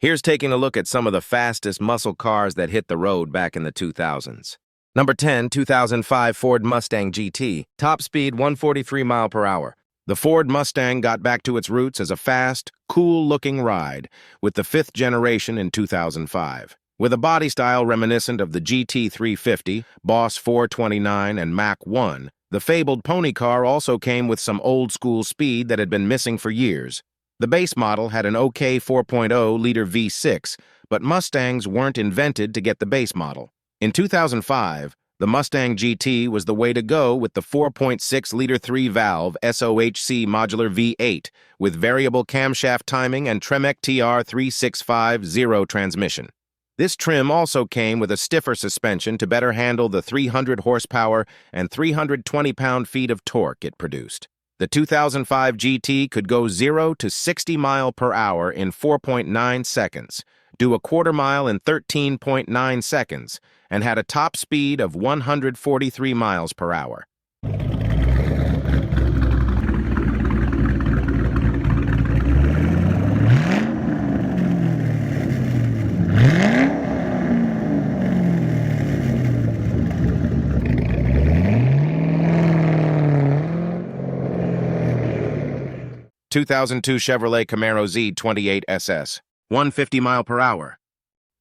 Here's taking a look at some of the fastest muscle cars that hit the road back in the 2000s. Number 10, 2005 Ford Mustang GT, top speed 143 mile per hour. The Ford Mustang got back to its roots as a fast, cool-looking ride with the fifth generation in 2005. With a body style reminiscent of the GT350, Boss 429, and Mach 1, the fabled pony car also came with some old-school speed that had been missing for years. The base model had an OK 4.0-liter V6, but Mustangs weren't invented to get the base model. In 2005, the Mustang GT was the way to go with the 4.6-liter 3-valve SOHC modular V8 with variable camshaft timing and Tremec TR3650 transmission. This trim also came with a stiffer suspension to better handle the 300 horsepower and 320 pound-feet of torque it produced. The 2005 GT could go 0 to 60 miles per hour in 4.9 seconds, do a quarter mile in 13.9 seconds, and had a top speed of 143 miles per hour. The 2002 Chevrolet Camaro Z28 SS, 150 mile per hour.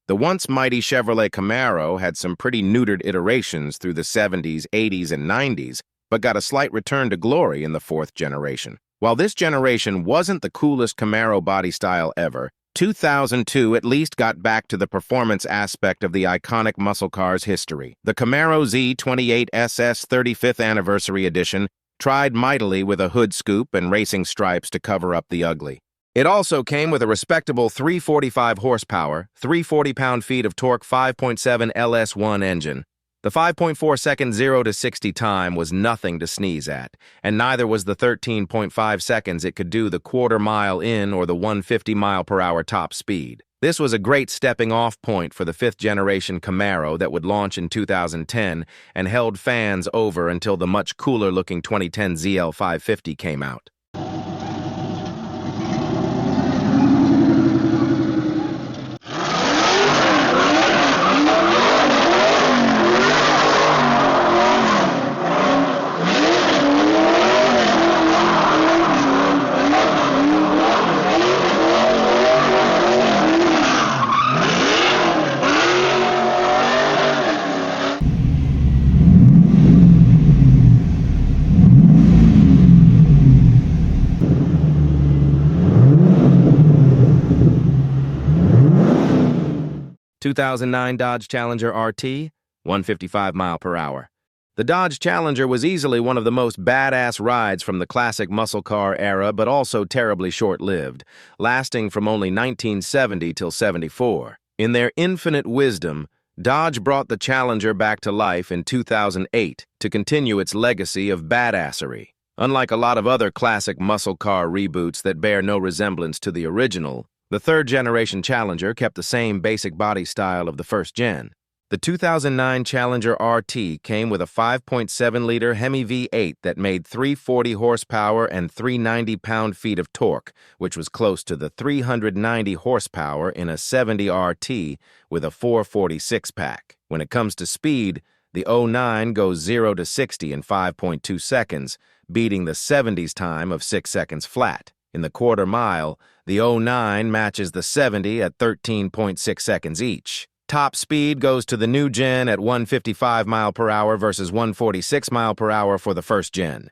The once mighty Chevrolet Camaro had some pretty neutered iterations through the 70s, 80s, and 90s, but got a slight return to glory in the fourth generation. While this generation wasn't the coolest Camaro body style ever, 2002 at least got back to the performance aspect of the iconic muscle car's history. The Camaro Z28 SS 35th Anniversary Edition tried mightily with a hood scoop and racing stripes to cover up the ugly. It also came with a respectable 345 horsepower, 340 pound-feet of torque 5.7 LS1 engine. The 5.4-second 0 to 60 time was nothing to sneeze at, and neither was the 13.5 seconds it could do the quarter mile in or the 150 mile per hour top speed. This was a great stepping-off point for the fifth-generation Camaro that would launch in 2010 and held fans over until the much cooler-looking 2010 ZL550 came out. The 2009 Dodge Challenger RT, 155 mile per hour. The Dodge Challenger was easily one of the most badass rides from the classic muscle car era, but also terribly short-lived, lasting from only 1970 till 74. In their infinite wisdom, Dodge brought the Challenger back to life in 2008 to continue its legacy of badassery. Unlike a lot of other classic muscle car reboots that bear no resemblance to the original, the third-generation Challenger kept the same basic body style of the first gen. The 2009 Challenger RT came with a 5.7-liter HEMI V8 that made 340 horsepower and 390 pound-feet of torque, which was close to the 390 horsepower in a 70 RT with a 446 pack. When it comes to speed, the 09 goes 0 to 60 in 5.2 seconds, beating the 70's time of 6 seconds flat. In the quarter mile, the 09 matches the 70 at 13.6 seconds each. Top speed goes to the new gen at 155 mile per hour versus 146 mile per hour for the first gen.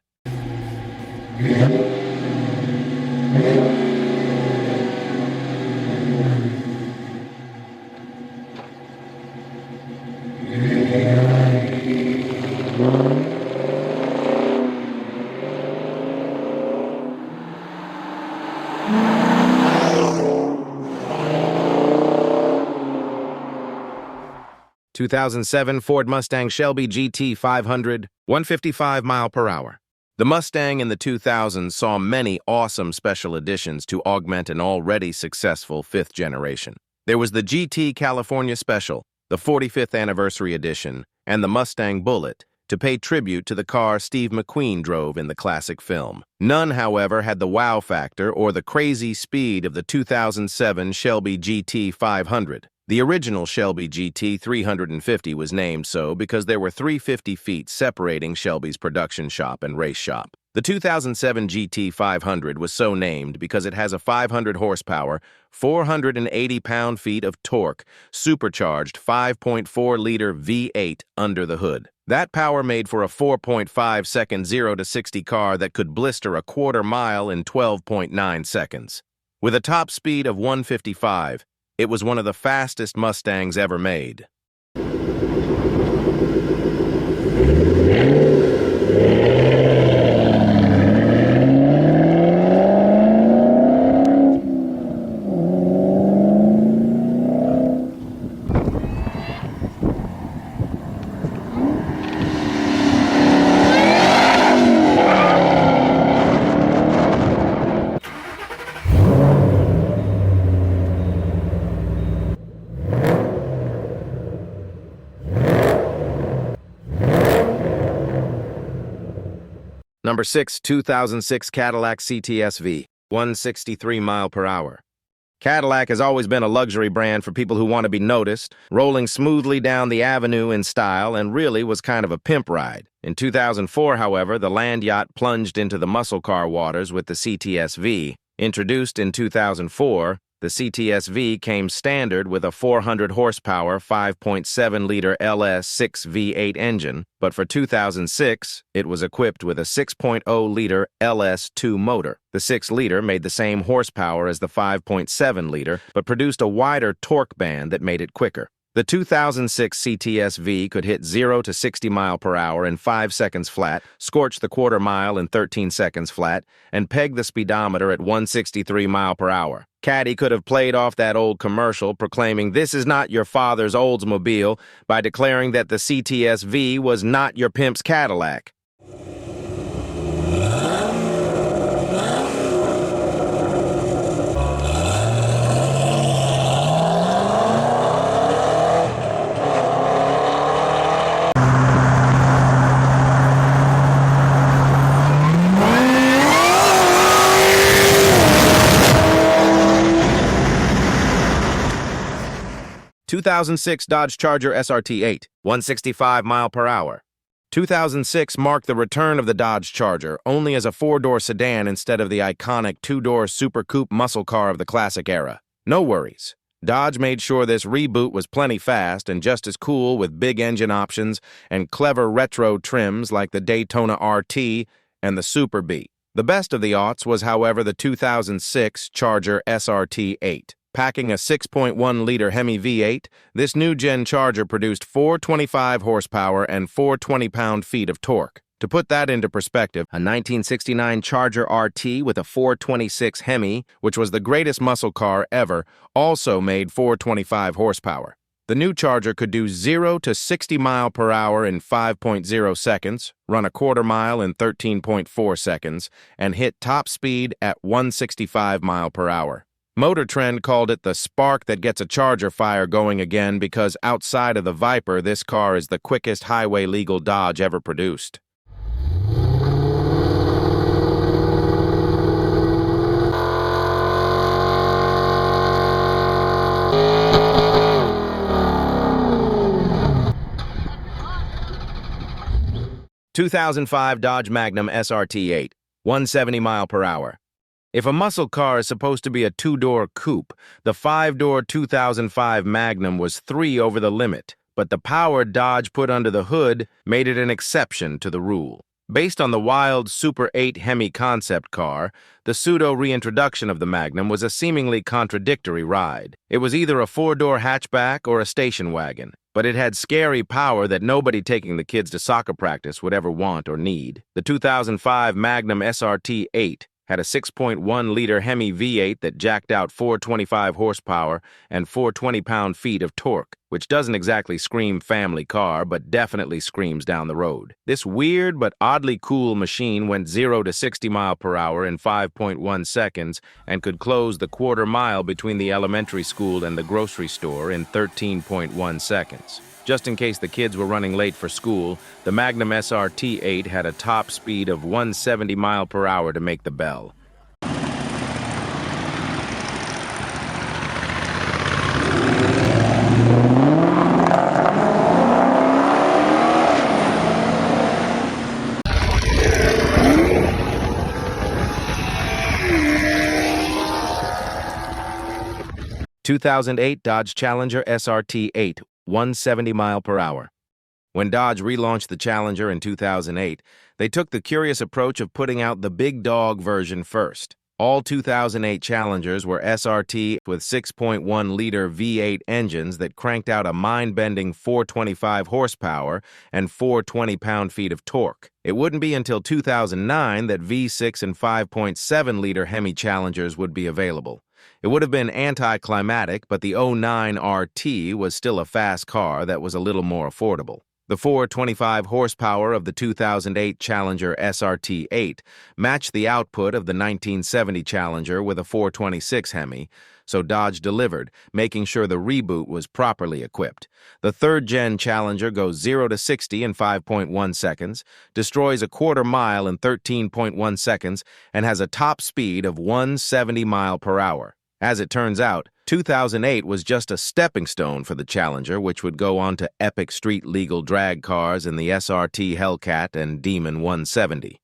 The 2007 Ford Mustang Shelby GT500, 155 mile per hour. The Mustang in the 2000s saw many awesome special additions to augment an already successful fifth generation. There was the GT California Special, the 45th Anniversary Edition, and the Mustang Bullet, to pay tribute to the car Steve McQueen drove in the classic film. None, however, had the wow factor or the crazy speed of the 2007 Shelby GT500. The original Shelby GT350 was named so because there were 350 feet separating Shelby's production shop and race shop. The 2007 GT500 was so named because it has a 500 horsepower, 480 pound-feet of torque, supercharged 5.4-liter V8 under the hood. That power made for a 4.5-second 0 to 60 car that could blister a quarter mile in 12.9 seconds. With a top speed of 155, it was one of the fastest Mustangs ever made. Number 6, 2006 Cadillac CTS-V, 163 mile per hour. Cadillac has always been a luxury brand for people who want to be noticed, rolling smoothly down the avenue in style, and really was kind of a pimp ride. In 2004, however, the land yacht plunged into the muscle car waters with the CTS-V. Introduced in 2004, the CTS-V came standard with a 400 horsepower 5.7-liter LS6 V8 engine, but for 2006, it was equipped with a 6.0-liter LS2 motor. The 6-liter made the same horsepower as the 5.7-liter, but produced a wider torque band that made it quicker. The 2006 CTS-V could hit 0 to 60 mile per hour in 5 seconds flat, scorch the quarter mile in 13 seconds flat, and peg the speedometer at 163 mile per hour. Caddy could have played off that old commercial proclaiming this is not your father's Oldsmobile by declaring that the CTS-V was not your pimp's Cadillac. (2006) Dodge Charger SRT8, 165 mile per hour. 2006 marked the return of the Dodge Charger, only as a four-door sedan instead of the iconic two-door Super Coupe muscle car of the classic era. No worries. Dodge made sure this reboot was plenty fast and just as cool with big engine options and clever retro trims like the Daytona RT and the Super B. The best of the aughts was, however, the 2006 Charger SRT8. Packing a 6.1-liter HEMI V8, this new-gen Charger produced 425 horsepower and 420 pound-feet of torque. To put that into perspective, a 1969 Charger RT with a 426 HEMI, which was the greatest muscle car ever, also made 425 horsepower. The new Charger could do 0 to 60 mile per hour in 5.0 seconds, run a quarter mile in 13.4 seconds, and hit top speed at 165 mile per hour. Motor Trend called it the spark that gets a Charger fire going again because outside of the Viper, this car is the quickest highway-legal Dodge ever produced. (2005) Dodge Magnum SRT8, 170 mile per hour. If a muscle car is supposed to be a two-door coupe, the five-door 2005 Magnum was 3 over the limit, but the power Dodge put under the hood made it an exception to the rule. Based on the wild Super 8 HEMI concept car, the pseudo-reintroduction of the Magnum was a seemingly contradictory ride. It was either a four-door hatchback or a station wagon, but it had scary power that nobody taking the kids to soccer practice would ever want or need. The 2005 Magnum SRT8 had a 6.1-liter HEMI V8 that jacked out 425 horsepower and 420 pound-feet of torque. which doesn't exactly scream family car, but definitely screams down the road. This weird but oddly cool machine went 0 to 60 miles per hour in 5.1 seconds and could close the quarter mile between the elementary school and the grocery store in 13.1 seconds. Just in case the kids were running late for school, the Magnum SRT8 had a top speed of 170 miles per hour to make the bell. (2008) Dodge Challenger SRT8, 170 miles per hour. When Dodge relaunched the Challenger in 2008, they took the curious approach of putting out the big dog version first. All 2008 Challengers were SRT with 6.1-liter V8 engines that cranked out a mind-bending 425 horsepower and 420 pound-feet of torque. It wouldn't be until 2009 that V6 and 5.7-liter HEMI Challengers would be available. It would have been anticlimactic, but the '09 RT was still a fast car that was a little more affordable. The 425 horsepower of the 2008 Challenger SRT8 matched the output of the 1970 Challenger with a 426 HEMI, so Dodge delivered, making sure the reboot was properly equipped. The third-gen Challenger goes 0 to 60 in 5.1 seconds, destroys a quarter mile in 13.1 seconds, and has a top speed of 170 miles per hour. As it turns out, 2008 was just a stepping stone for the Challenger, which would go on to epic street-legal drag cars in the SRT Hellcat and Demon 170.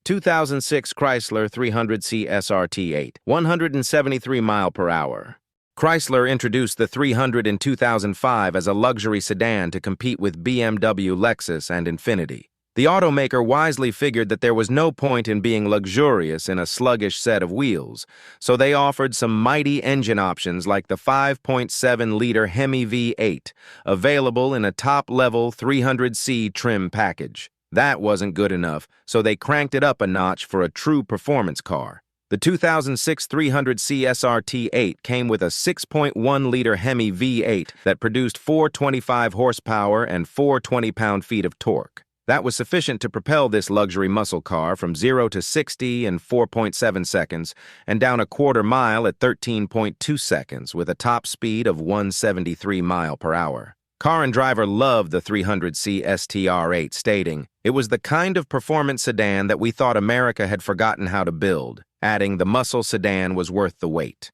(2006) Chrysler 300C SRT8, 173 miles per hour. Chrysler introduced the 300 in 2005 as a luxury sedan to compete with BMW, Lexus, and Infiniti. The automaker wisely figured that there was no point in being luxurious in a sluggish set of wheels, so they offered some mighty engine options like the 5.7-liter HEMI V8, available in a top-level 300C trim package. That wasn't good enough, so they cranked it up a notch for a true performance car. The 2006 300C SRT8 came with a 6.1-liter HEMI V8 that produced 425 horsepower and 420 pound-feet of torque. That was sufficient to propel this luxury muscle car from 0 to 60 in 4.7 seconds and down a quarter mile at 13.2 seconds with a top speed of 173 miles per hour. Car and Driver loved the 300C STR8, stating, "It was the kind of performance sedan that we thought America had forgotten how to build," adding the muscle sedan was worth the wait.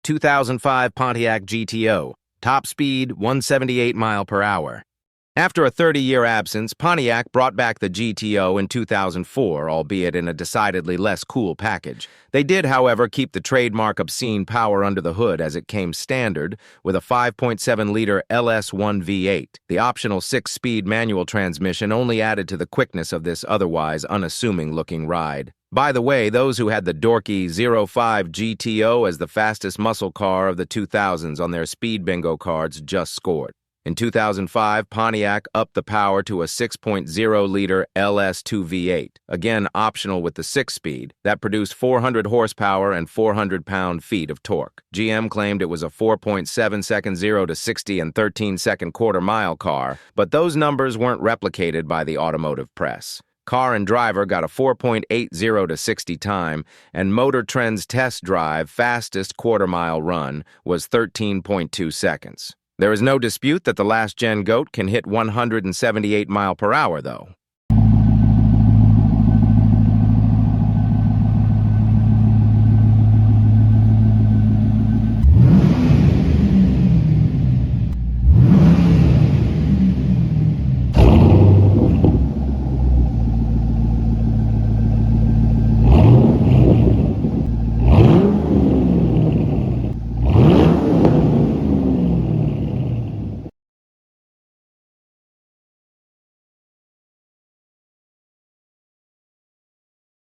(2005) Pontiac GTO, top speed 178 miles per hour. After a 30-year absence, Pontiac brought back the GTO in 2004, albeit in a decidedly less cool package. They did, however, keep the trademark obscene power under the hood as it came standard, with a 5.7-liter LS1 V8. The optional 6-speed manual transmission only added to the quickness of this otherwise unassuming-looking ride. By the way, those who had the dorky 05 GTO as the fastest muscle car of the 2000s on their speed bingo cards just scored. In 2005, Pontiac upped the power to a 6.0-liter LS2 V8, again optional with the 6-speed, that produced 400 horsepower and 400 pound-feet of torque. GM claimed it was a 4.7-second 0 to 60 and 13-second quarter-mile car, but those numbers weren't replicated by the automotive press. Car and Driver got a 4.80 to 60 time, and Motor Trend's test drive fastest quarter-mile run was 13.2 seconds. There is no dispute that the last-gen GOAT can hit 178 miles per hour, though.